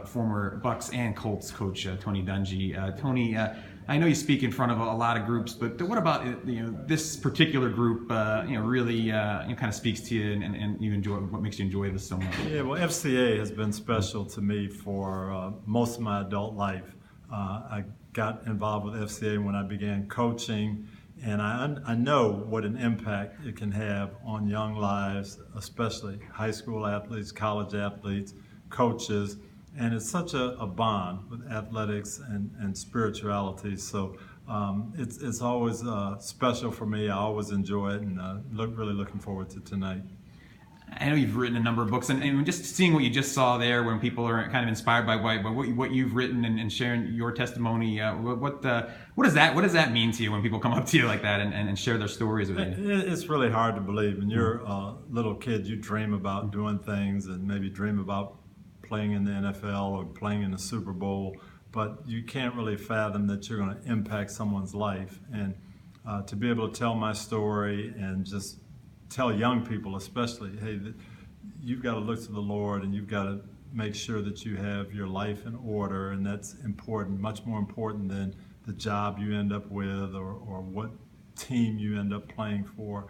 former Bucks and Colts coach Tony Dungy. Tony, I know you speak in front of a lot of groups, but what about this particular group? Really kind of speaks to you, and you enjoy. What makes you enjoy this so much? Yeah, well, FCA has been special to me for most of my adult life. I got involved with FCA when I began coaching, and I know what an impact it can have on young lives, especially high school athletes, college athletes, coaches. And it's such a bond with athletics and spirituality. So it's always special for me. I always enjoy it, and really looking forward to tonight. I know you've written a number of books, and just seeing what you just saw there, when people are kind of inspired by what you've written and sharing your testimony, what does that mean to you when people come up to you like that and share their stories with you? It's really hard to believe. When you're a little kid, you dream about doing things and maybe dream about playing in the NFL or playing in the Super Bowl, but you can't really fathom that you're going to impact someone's life. And to be able to tell my story and just tell young people especially, hey, you've got to look to the Lord, and you've got to make sure that you have your life in order, and that's important, much more important than the job you end up with or what team you end up playing for.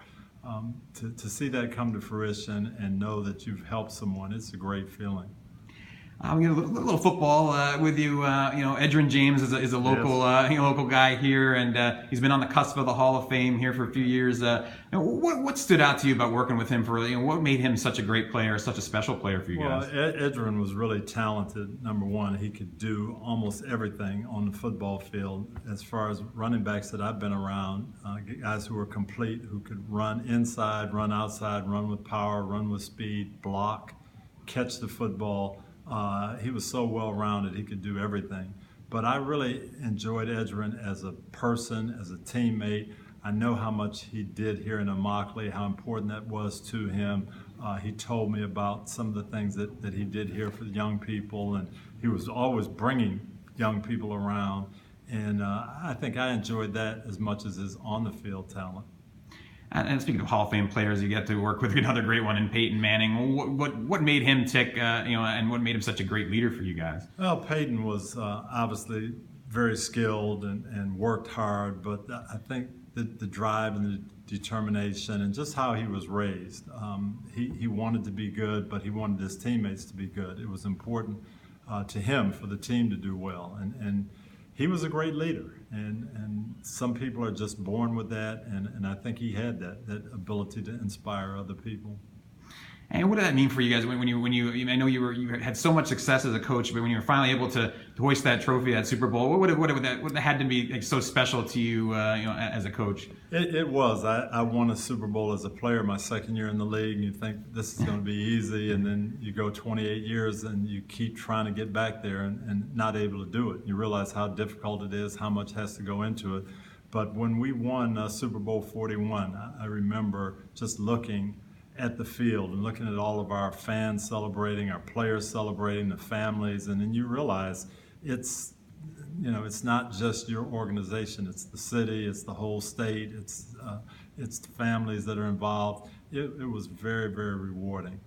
To see that come to fruition and know that you've helped someone, it's a great feeling. A little football with you. Edgerrin James is a local local guy here, and he's been on the cusp of the Hall of Fame here for a few years. What stood out to you about working with him? What made him such a great player, such a special player for you guys? Well, Edgerrin was really talented. Number one, he could do almost everything on the football field. As far as running backs that I've been around, guys who were complete, who could run inside, run outside, run with power, run with speed, block, catch the football. He was so well-rounded, he could do everything. But I really enjoyed Edgerrin as a person, as a teammate. I know how much he did here in Immokalee, how important that was to him. He told me about some of the things that he did here for the young people, and he was always bringing young people around. And I think I enjoyed that as much as his on-the-field talent. And speaking of Hall of Fame players, you get to work with another great one in Peyton Manning. What made him tick, and what made him such a great leader for you guys? Well, Peyton was obviously very skilled and worked hard, but I think the drive and the determination and just how he was raised. He wanted to be good, but he wanted his teammates to be good. It was important to him for the team to do well, and he was a great leader, and some people are just born with that, and I think he had that ability to inspire other people. And what did that mean for you guys when you I know you had so much success as a coach, but when you were finally able to hoist that trophy, that Super Bowl, what had to be so special to you, as a coach? It was. I won a Super Bowl as a player my second year in the league, and you think this is going to be easy, and then you go 28 years and you keep trying to get back there and not able to do it. You realize how difficult it is, how much has to go into it. But when we won Super Bowl 41, I remember just looking at the field and looking at all of our fans celebrating, our players celebrating, the families, and then you realize it's not just your organization, it's the city, it's the whole state, it's the families that are involved. It was very, very rewarding.